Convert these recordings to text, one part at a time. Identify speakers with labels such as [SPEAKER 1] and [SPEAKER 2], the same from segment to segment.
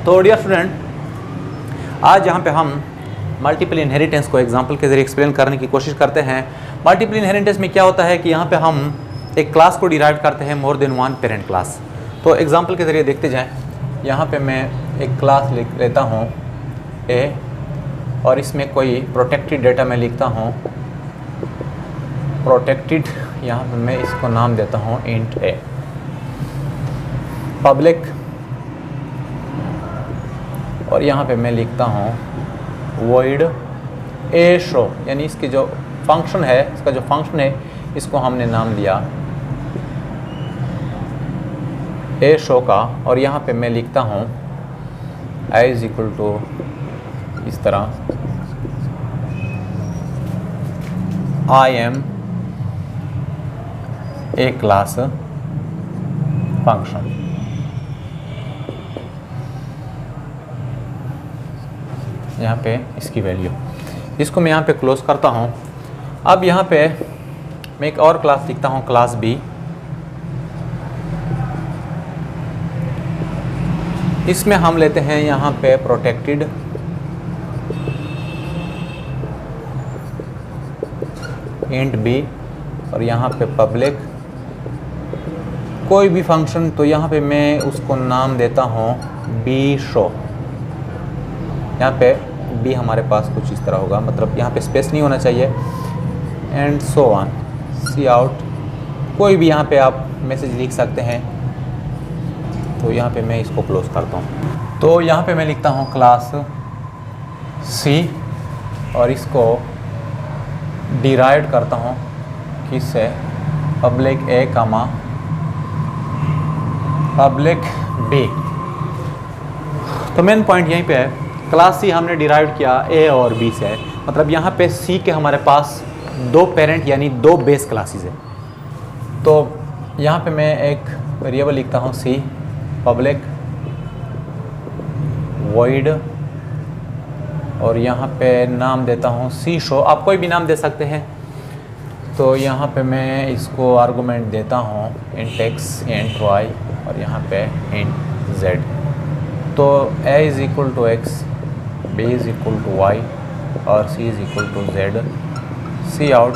[SPEAKER 1] तो dear student, आज यहाँ पे हम मल्टीपल इनहेरिटेंस को एग्जांपल के ज़रिए एक्सप्लेन करने की कोशिश करते हैं। मल्टीपल इनहेरिटेंस में क्या होता है कि यहाँ पे हम एक क्लास को डिराइव करते हैं more than one parent class. तो एग्जांपल के ज़रिए देखते जाएं। यहाँ पे मैं एक क्लास लिख लेता हूँ ए, और इसमें कोई प्रोटेक्टेड डेटा मैं लिखता हूँ प्रोटेक्टेड। यहाँ पे मैं इसको नाम देता हूँ इंट ए। पब्लिक, और यहाँ पे मैं लिखता हूँ वॉइड ए शो, यानी इसकी जो फंक्शन है, इसका जो फंक्शन है इसको हमने नाम दिया ए शो का। और यहाँ पे मैं लिखता हूँ आई इज इक्वल टू इस तरह I am a class function. यहाँ पे इसकी वैल्यू, इसको मैं यहाँ पे क्लोज करता हूँ। अब यहाँ पे मैं एक और क्लास लिखता हूँ क्लास बी। इसमें हम लेते हैं यहाँ पे प्रोटेक्टेड इंट बी, और यहाँ पे पब्लिक कोई भी फंक्शन, तो यहाँ पे मैं उसको नाम देता हूँ बी शो। यहाँ पे बी हमारे पास कुछ इस तरह होगा, मतलब यहाँ पे स्पेस नहीं होना चाहिए, and so on cout. कोई भी यहाँ पे आप मैसेज लिख सकते हैं। तो यहाँ पे मैं इसको क्लोज करता हूँ। तो यहाँ पे मैं लिखता हूँ क्लास सी, और इसको डिराइव करता हूँ किससे, पब्लिक ए कामा पब्लिक बी। तो मेन पॉइंट यहीं पे है, क्लास सी हमने डिराइव किया ए और बी से, मतलब यहाँ पे सी के हमारे पास दो पेरेंट यानी दो बेस क्लासेस है। तो यहाँ पे मैं एक वेरिएबल लिखता हूँ सी पब्लिक वॉइड, और यहाँ पे नाम देता हूँ सी शो। आप कोई भी नाम दे सकते हैं। तो यहाँ पे मैं इसको आर्गुमेंट देता हूँ इंट एक्स इंट वाई, और यहाँ पे इंट जेड। तो a is equal to x, b is equal to y, और c is equal to z. Cout,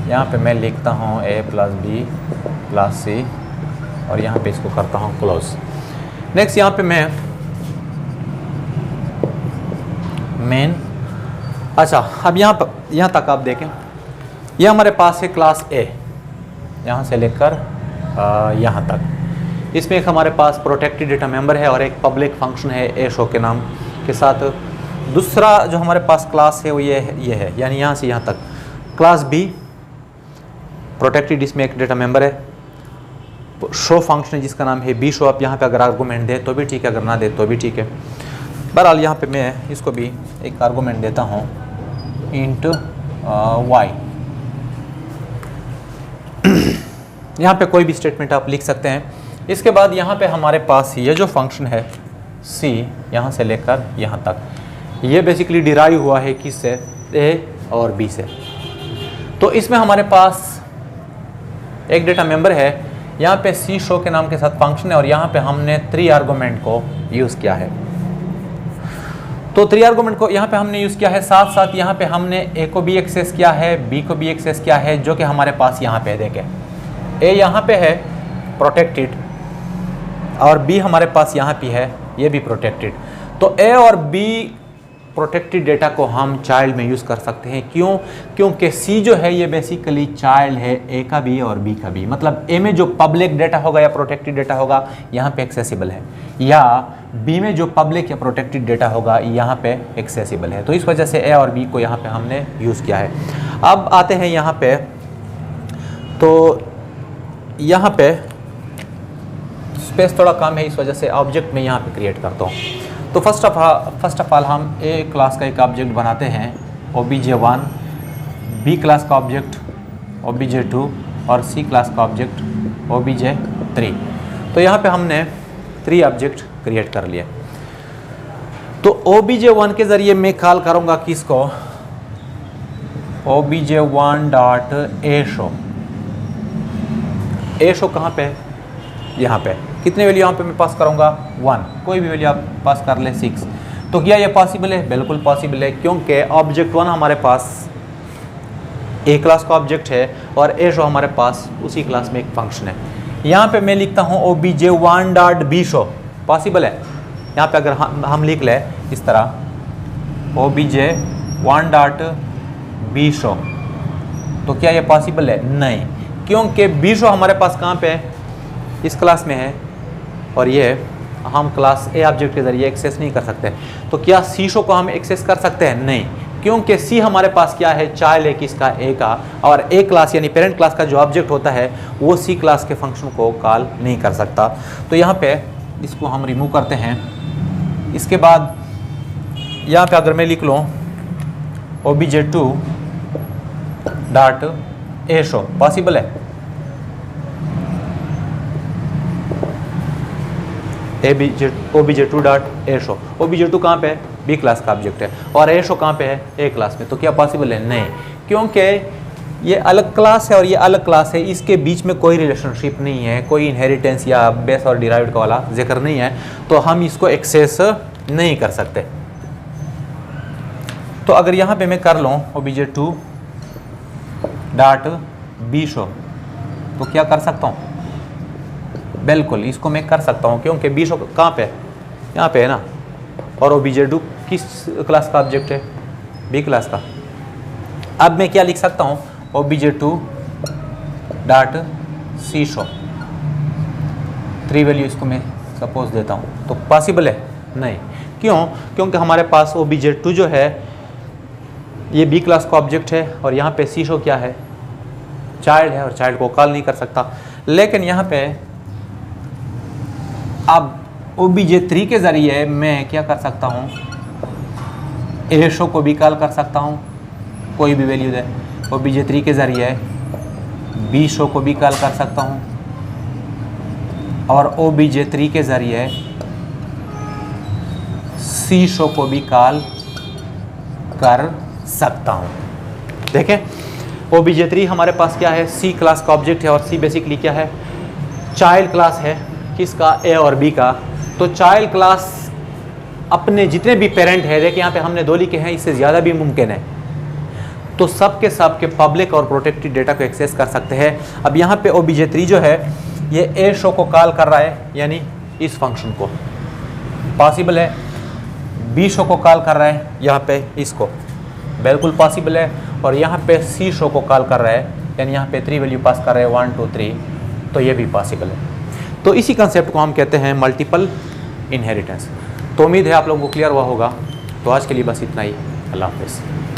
[SPEAKER 1] यहाँ पे मैं लिखता हूँ a plus b plus c, और यहाँ पे इसको करता हूँ क्लोज। नेक्स्ट यहाँ पे मैं मेन, अच्छा अब यहाँ तक आप देखें, ये हमारे पास है क्लास ए, यहाँ से लेकर यहाँ तक। इसमें एक हमारे पास प्रोटेक्टेड डेटा मेंबर है और एक पब्लिक फंक्शन है ए शो के नाम के साथ। दूसरा जो हमारे पास क्लास है वो ये है, यानी यहाँ से यहाँ तक क्लास बी प्रोटेक्टेड, इसमें एक डेटा मेंबर है, शो फंक्शन है जिसका नाम है बी शो। आप यहाँ पे अगर आर्गूमेंट दे तो भी ठीक है, अगर ना दे तो भी ठीक है। बहरहाल यहाँ पे मैं इसको भी एक आर्गूमेंट देता हूँ इंट वाई। यहाँ पे कोई भी स्टेटमेंट आप लिख सकते हैं। इसके बाद यहाँ पे हमारे पास ये जो फंक्शन है सी, यहाँ से लेकर यहाँ तक, ये बेसिकली डिराइव हुआ है किससे, ए और बी से। तो इसमें हमारे पास एक डेटा मेंबर है, यहाँ पे सी शो के नाम के साथ फंक्शन है, और यहाँ पे हमने 3 आर्गुमेंट को यूज़ किया है। तो 3 आर्गुमेंट को यहाँ पे हमने यूज़ किया है, साथ साथ यहाँ पे हमने ए को भी एक्सेस किया है, बी को भी एक्सेस किया है, जो कि हमारे पास यहाँ पे देखें ए यहाँ पे है प्रोटेक्टेड, और बी हमारे पास यहाँ पे है, ये भी प्रोटेक्टेड। तो ए और बी प्रोटेक्टेड डेटा को हम चाइल्ड में यूज़ कर सकते हैं। क्यों? क्योंकि सी जो है ये बेसिकली चाइल्ड है ए का भी और बी का भी, मतलब ए में जो पब्लिक डेटा होगा या प्रोटेक्टेड डेटा होगा यहाँ पे एक्सेसिबल है, या बी में जो पब्लिक या प्रोटेक्टेड डेटा होगा यहाँ पे एक्सेसिबल है। तो इस वजह से ए और बी को यहाँ पे हमने यूज़ किया है। अब आते हैं यहाँ पे, तो यहाँ पे स्पेस थोड़ा कम है, इस वजह से ऑब्जेक्ट में यहाँ पे क्रिएट करता हूँ। तो फर्स्ट ऑफ ऑल हम ए क्लास का एक ऑब्जेक्ट बनाते हैं obj1, बी क्लास का ऑब्जेक्ट obj2, और सी क्लास का ऑब्जेक्ट obj3। तो यहाँ पे हमने 3 ऑब्जेक्ट क्रिएट कर लिए। तो obj1 के ज़रिए मैं कॉल करूँगा किसको, obj1.aShow। ए शो कहाँ पे है, यहाँ पे। कितने वैल्यू यहाँ पे मैं पास करूँगा 1, कोई भी वैल्यू आप पास कर ले 6। तो क्या ये पॉसिबल है? बिल्कुल पॉसिबल है, क्योंकि ऑब्जेक्ट 1 हमारे पास ए क्लास का ऑब्जेक्ट है और ए शो हमारे पास उसी क्लास में एक फंक्शन है। यहाँ पे मैं लिखता हूँ obj1 dot B show, possible है। यहाँ पे अगर हम लिख ले इस तरह obj1 डॉट बी शो, तो क्या ये पॉसिबल है? नहीं, क्योंकि बी शो हमारे पास कहाँ पे है? इस क्लास में है और ये हम क्लास ए ऑब्जेक्ट के ज़रिए एक्सेस नहीं कर सकते। तो क्या सी शो को हम एक्सेस कर सकते हैं? नहीं, क्योंकि सी हमारे पास क्या है? चाइल्ड है किसका? ए का, और ए क्लास यानी पेरेंट क्लास का जो ऑब्जेक्ट होता है वो सी क्लास के फंक्शन को कॉल नहीं कर सकता। तो यहाँ पे इसको हम रिमूव करते हैं। इसके बाद यहाँ पे अगर मैं लिख लूँ obj2 dot A show, possible है? obj2 dot A show, obj2 कहाँ पे है? बी क्लास का ऑब्जेक्ट है और ए शो कहाँ पे है? ए क्लास में। तो क्या पॉसिबल है? नहीं, क्योंकि ये अलग क्लास है और ये अलग क्लास है, इसके बीच में कोई रिलेशनशिप नहीं है, कोई इनहेरिटेंस या बेस और डिराइव्ड का वाला जिक्र नहीं है, तो हम इसको एक्सेस नहीं कर सकते। तो अगर यहाँ पे मैं कर लूँ obj2 डॉट बी शो, तो क्या कर सकता हूँ? बिल्कुल इसको मैं कर सकता हूँ, क्योंकि बी शो कहाँ पे है? यहाँ पे है ना, और obj2 किस क्लास का ऑब्जेक्ट है? बी क्लास का। अब मैं क्या लिख सकता हूँ? obj2 dot C show, 3 value इसको मैं सपोज देता हूँ, तो पॉसिबल है? नहीं, क्यों? क्योंकि हमारे पास obj2 जो है ये बी क्लास का ऑब्जेक्ट है और यहाँ पे सी शो क्या है? चाइल्ड है और चाइल्ड को कॉल नहीं कर सकता। लेकिन यहाँ पे अब obj3 के ज़रिए मैं क्या कर सकता हूँ? ए शो को भी कॉल कर सकता हूँ, कोई भी वैल्यू दे। obj3 के ज़रिए बी शो को भी कॉल कर सकता हूँ और obj3 के ज़रिए सी शो को भी कॉल कर सकता हूँ। देखें obj3 हमारे पास क्या है? सी क्लास का ऑब्जेक्ट है और सी बेसिकली क्या है? चाइल्ड क्लास है किसका? ए और बी का। तो चाइल्ड क्लास अपने जितने भी पेरेंट है, देखिए यहाँ पे हमने 2 लिखे हैं, इससे ज़्यादा भी मुमकिन है, तो सब के पब्लिक और प्रोटेक्टेड डेटा को एक्सेस कर सकते हैं। अब यहाँ पे obj3 जो है ये ए शो को कॉल कर रहा है, यानी इस फंक्शन को, पॉसिबल है। बी शो को कॉल कर रहा है यहाँ पे इसको, बिल्कुल पॉसिबल है। और यहाँ पे सी शो को कॉल कर रहा है, यानी यहाँ पे 3 वैल्यू पास कर रहे हैं 1 2 3, तो ये भी पॉसिबल है। तो इसी कंसेप्ट को हम कहते हैं मल्टीपल इनहेरिटेंस। तो उम्मीद है आप लोगों को क्लियर हुआ होगा। तो आज के लिए बस इतना ही। अल्लाह हाफ़िज़।